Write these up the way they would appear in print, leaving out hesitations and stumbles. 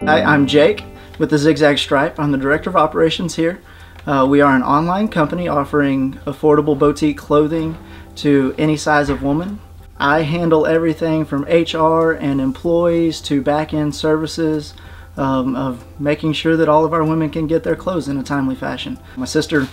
Hi, I'm Jake with the ZigZag Stripe. I'm the Director of Operations here. We are an online company offering affordable boutique clothing to any size of woman. I handle everything from HR and employees to back-end services of making sure that all of our women can get their clothes in a timely fashion. My sister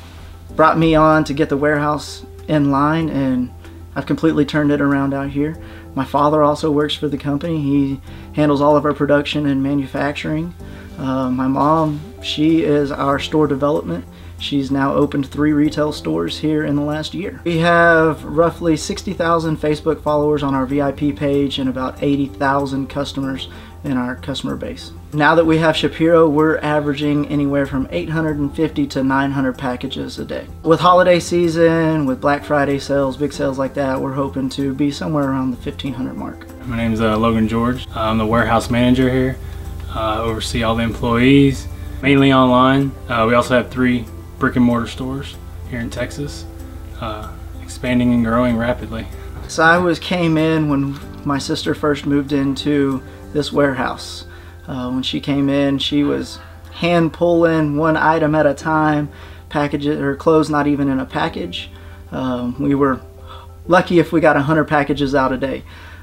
brought me on to get the warehouse in line, and I've completely turned it around out here. My father also works for the company. He handles all of our production and manufacturing. My mom, she is our store development. She's now opened 3 retail stores here in the last year. We have roughly 60,000 Facebook followers on our VIP page and about 80,000 customers in our customer base. Now that we have ShipHero, we're averaging anywhere from 850 to 900 packages a day. With holiday season, with Black Friday sales, big sales like that, we're hoping to be somewhere around the 1,500 mark. My name's Logan George. I'm the warehouse manager here. Oversee all the employees, mainly online. We also have 3 brick and mortar stores here in Texas, expanding and growing rapidly. So I came in when my sister first moved into this warehouse. When she came in, she was hand pulling one item at a time, packages or clothes not even in a package. We were lucky if we got 100 packages out a day.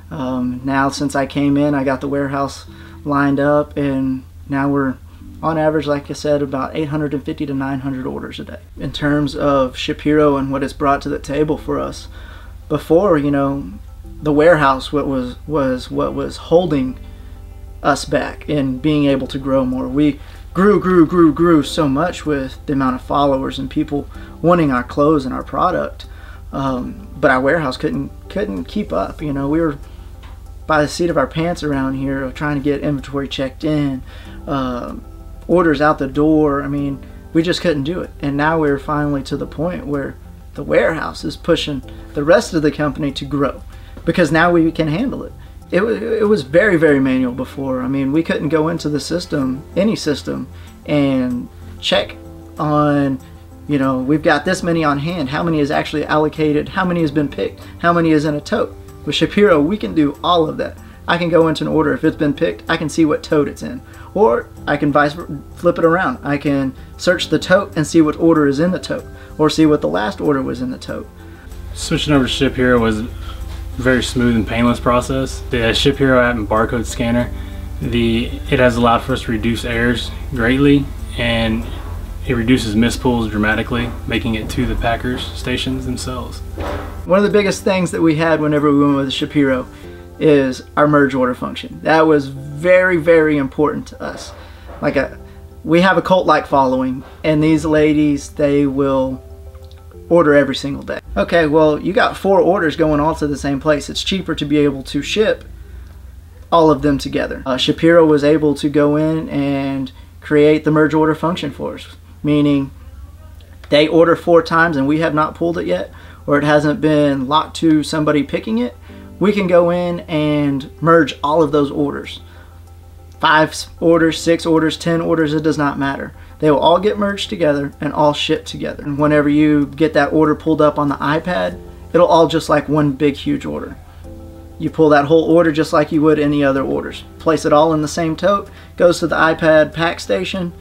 Now since I came in, I got the warehouse lined up, and now we're on average, like I said, about 850 to 900 orders a day. In terms of ShipHero and what it's brought to the table for us, before, you know, the warehouse was what was holding us back in being able to grow more. We grew so much with the amount of followers and people wanting our clothes and our product, but our warehouse couldn't keep up. You know, we were by the seat of our pants around here trying to get inventory checked in, orders out the door. I mean, we just couldn't do it. And now we're finally to the point where the warehouse is pushing the rest of the company to grow, because now we can handle it. It was very, very manual before. I mean, we couldn't go into the system, any system, and check on, you know, we've got this many on hand, how many is actually allocated, how many has been picked, how many is in a tote. With ShipHero, we can do all of that. I can go into an order, if it's been picked, I can see what tote it's in. Or I can flip it around. I can search the tote and see what order is in the tote, or see what the last order was in the tote. Switching over to ShipHero was a very smooth and painless process. The ShipHero app and Barcode Scanner, it has allowed for us to reduce errors greatly, and it reduces mispulls dramatically, making it to the packers' stations themselves. One of the biggest things that we had whenever we went with ShipHero is our merge order function. That was very, very important to us. We have a cult-like following, and these ladies, they will order every single day. Okay, well, you got 4 orders going all to the same place. It's cheaper to be able to ship all of them together. ShipHero was able to go in and create the merge order function for us, meaning they order 4 times and we have not pulled it yet, or it hasn't been locked to somebody picking it. We can go in and merge all of those orders. 5 orders, 6 orders, 10 orders, it does not matter. They will all get merged together and all shipped together. And whenever you get that order pulled up on the iPad, it'll all just like one big huge order. You pull that whole order just like you would any other orders. Place it all in the same tote, goes to the iPad pack station,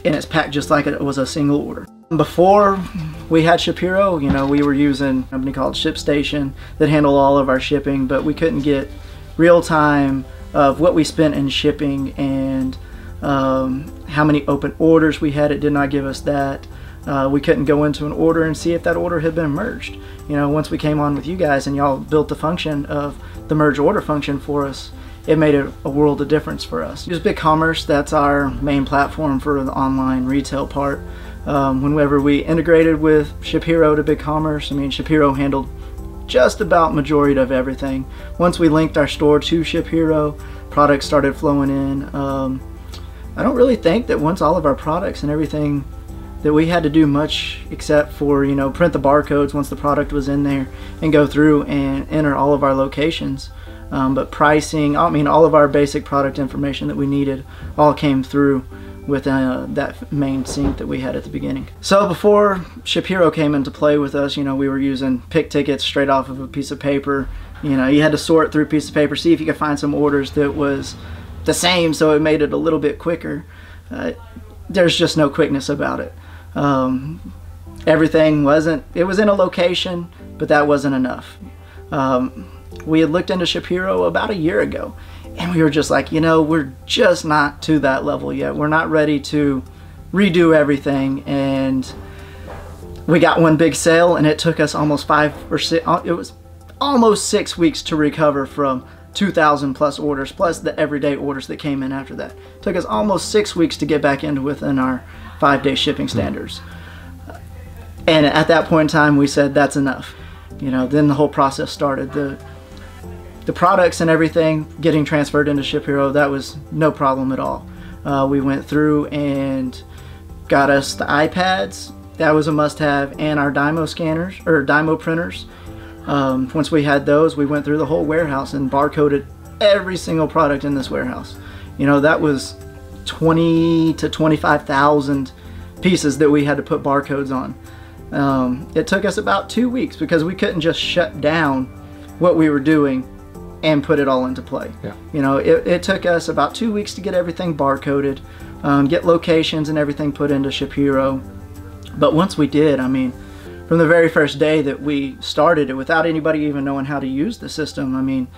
and it's packed just like it was a single order. Before we had ShipHero, you know, we were using a company called ShipStation that handled all of our shipping, but we couldn't get real time of what we spent in shipping and how many open orders we had. It did not give us that. We couldn't go into an order and see if that order had been merged. You know, once we came on with you guys and y'all built the function of the merge order function for us, it made a world of difference for us. Use BigCommerce, that's our main platform for the online retail part. Whenever we integrated with ShipHero to BigCommerce, I mean, ShipHero handled just about majority of everything. Once we linked our store to ShipHero, products started flowing in. I don't really think that once all of our products and everything that we had to do much except for, you know, print the barcodes once the product was in there and go through and enter all of our locations. But pricing, I mean, all of our basic product information that we needed all came through with that main sync that we had at the beginning. So before ShipHero came into play with us, you know, we were using pick tickets straight off of a piece of paper. You know, you had to sort through a piece of paper, see if you could find some orders that was the same, so it made it a little bit quicker. There's just no quickness about it. Everything it was in a location, but that wasn't enough. We had looked into ShipHero about a year ago, and we were just like, we're just not to that level yet. We're not ready to redo everything. And we got one big sale, and it took us almost 6 weeks to recover from 2,000 plus orders, plus the everyday orders that came in after that. It took us almost 6 weeks to get back into within our 5-day shipping standards. And at that point in time, we said that's enough. Then the whole process started. The products and everything getting transferred into ShipHero, that was no problem at all. We went through and got us the iPads. That was a must-have, and our Dymo scanners or Dymo printers. Once we had those, we went through the whole warehouse and barcoded every single product in this warehouse. That was 20 to 25,000 pieces that we had to put barcodes on. It took us about 2 weeks because we couldn't just shut down what we were doing and put it all into play. Yeah. It took us about 2 weeks to get everything barcoded, get locations and everything put into ShipHero. But once we did, from the very first day that we started it, without anybody even knowing how to use the system,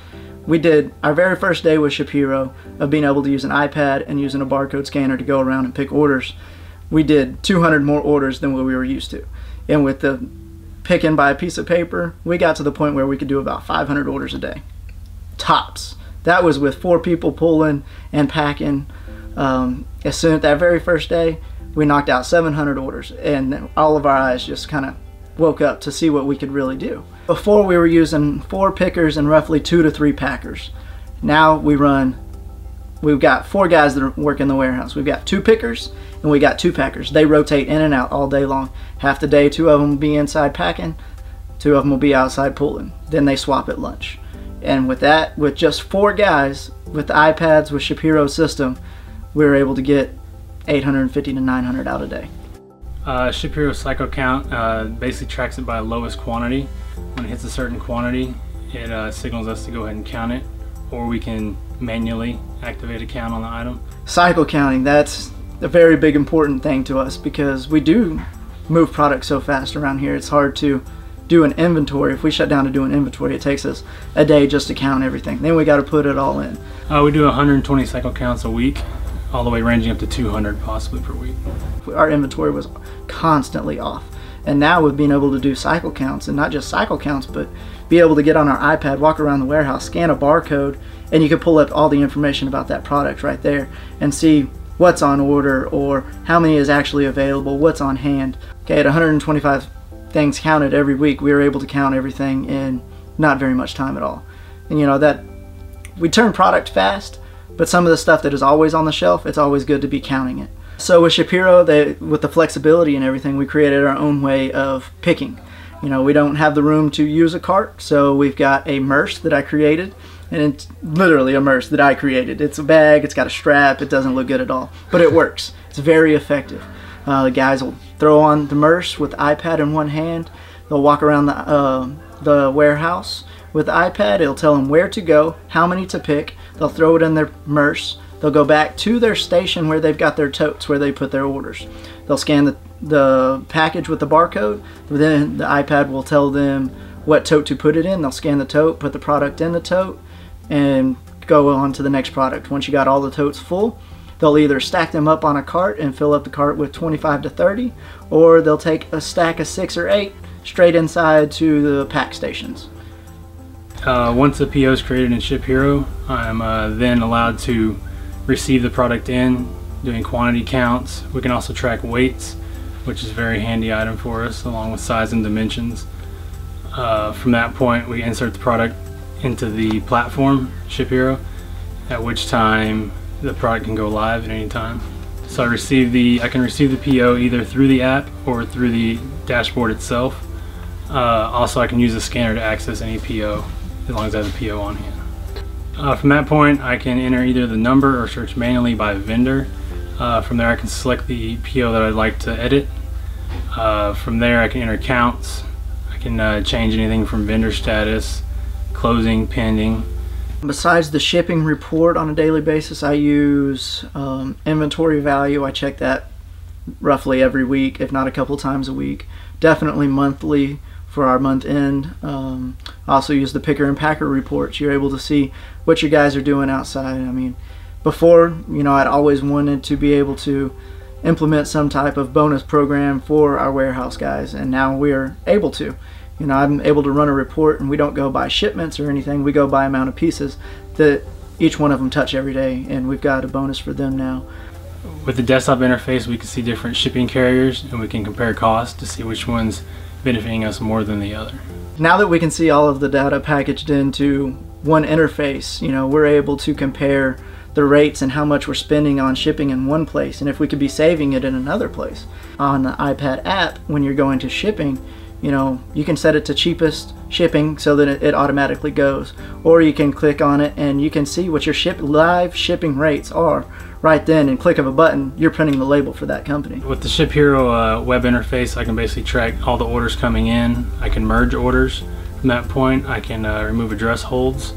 we did our very first day with ShipHero of being able to use an iPad and using a barcode scanner to go around and pick orders. We did 200 more orders than what we were used to. And with the picking by a piece of paper, we got to the point where we could do about 500 orders a day. Tops. That was with 4 people pulling and packing. As soon as that very first day, we knocked out 700 orders, and all of our eyes just kind of woke up to see what we could really do. Before, we were using 4 pickers and roughly 2 to 3 packers. Now we've got 4 guys that work in the warehouse. We've got 2 pickers and we got 2 packers. They rotate in and out all day long. Half the day, 2 of them will be inside packing, 2 of them will be outside pulling. Then they swap at lunch. And with that, with just 4 guys, with the iPads, with ShipHero system, we were able to get 850 to 900 out a day. ShipHero cycle count basically tracks it by lowest quantity. When it hits a certain quantity, it signals us to go ahead and count it, or we can manually activate a count on the item. Cycle counting, that's a very big important thing to us because we do move products so fast around here. It's hard to do an inventory. If we shut down to do an inventory, it takes us a day just to count everything. Then we got to put it all in. We do 120 cycle counts a week, all the way ranging up to 200 possibly per week. Our inventory was constantly off. And now with being able to do cycle counts, and not just cycle counts, but be able to get on our iPad, walk around the warehouse, scan a barcode, and you can pull up all the information about that product right there and see what's on order or how many is actually available, what's on hand. Okay, at 125 things counted every week, we were able to count everything in not very much time at all. And that we turn product fast, but some of the stuff that is always on the shelf, it's always good to be counting it. So with ShipHero, with the flexibility and everything, we created our own way of picking. We don't have the room to use a cart, so we've got a merce that I created, and it's literally a merce that I created. It's a bag, it's got a strap, it doesn't look good at all, but it works. It's very effective. The guys will throw on the merce with the iPad in one hand. They'll walk around the warehouse with the iPad. It'll tell them where to go, how many to pick. They'll throw it in their merce. They'll go back to their station where they've got their totes where they put their orders. They'll scan the package with the barcode. Then the iPad will tell them what tote to put it in. They'll scan the tote, put the product in the tote, and go on to the next product. Once you got all the totes full, they'll either stack them up on a cart and fill up the cart with 25 to 30, or they'll take a stack of 6 or 8 straight inside to the pack stations. Once the PO is created in ShipHero, I'm then allowed to receive the product in, doing quantity counts. We can also track weights, which is a very handy item for us, along with size and dimensions. From that point, we insert the product into the platform, ShipHero, at which time the product can go live at any time. So I can receive the PO either through the app or through the dashboard itself. Also, I can use the scanner to access any PO as long as I have the PO on hand. From that point, I can enter either the number or search manually by vendor. From there, I can select the PO that I'd like to edit. From there, I can enter counts. I can change anything from vendor status, closing, pending, Besides the shipping report on a daily basis, I use inventory value. I check that roughly every week, if not a couple times a week. Definitely monthly for our month end. I also use the picker and packer reports. You're able to see what you guys are doing outside. I mean, before, you know, I'd always wanted to be able to implement some type of bonus program for our warehouse guys, and now we're able to. You know, I'm able to run a report, and we don't go by shipments or anything. We go by amount of pieces that each one of them touch every day, and we've got a bonus for them now. With the desktop interface, we can see different shipping carriers, and we can compare costs to see which one's benefiting us more than the other. Now that we can see all of the data packaged into one interface, you know, we're able to compare the rates and how much we're spending on shipping in one place, and if we could be saving it in another place. On the iPad app, when you're going to shipping, you know, you can set it to cheapest shipping so that it automatically goes, or you can click on it and you can see what your live shipping rates are right then, and click of a button, you're printing the label for that company. With the ShipHero web interface, I can basically track all the orders coming in. I can merge orders from that point. I can remove address holds.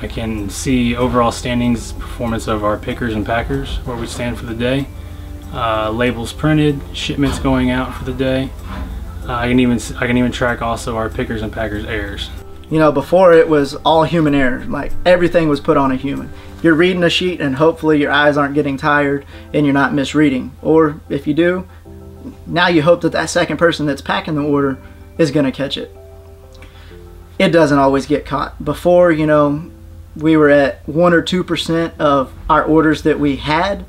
I can see overall standings performance of our pickers and packers, where we stand for the day. Labels printed, shipments going out for the day. I can even track also our pickers and packers errors. You know, before it was all human error. Like, everything was put on a human. You're reading a sheet and hopefully your eyes aren't getting tired and you're not misreading. Or if you do, now you hope that that second person that's packing the order is going to catch it. It doesn't always get caught. Before, you know, we were at 1 or 2% of our orders that we had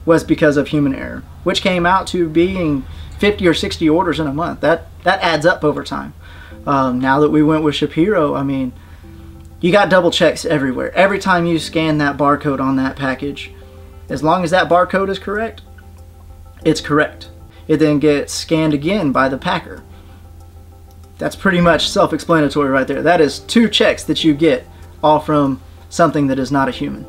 was because of human error, which came out to being 50 or 60 orders in a month. That adds up over time. Now that we went with ShipHero, I mean, you got double checks everywhere. Every time you scan that barcode on that package, as long as that barcode is correct, it's correct. It then gets scanned again by the packer. That's pretty much self-explanatory right there. That is 2 checks that you get, all from something that is not a human.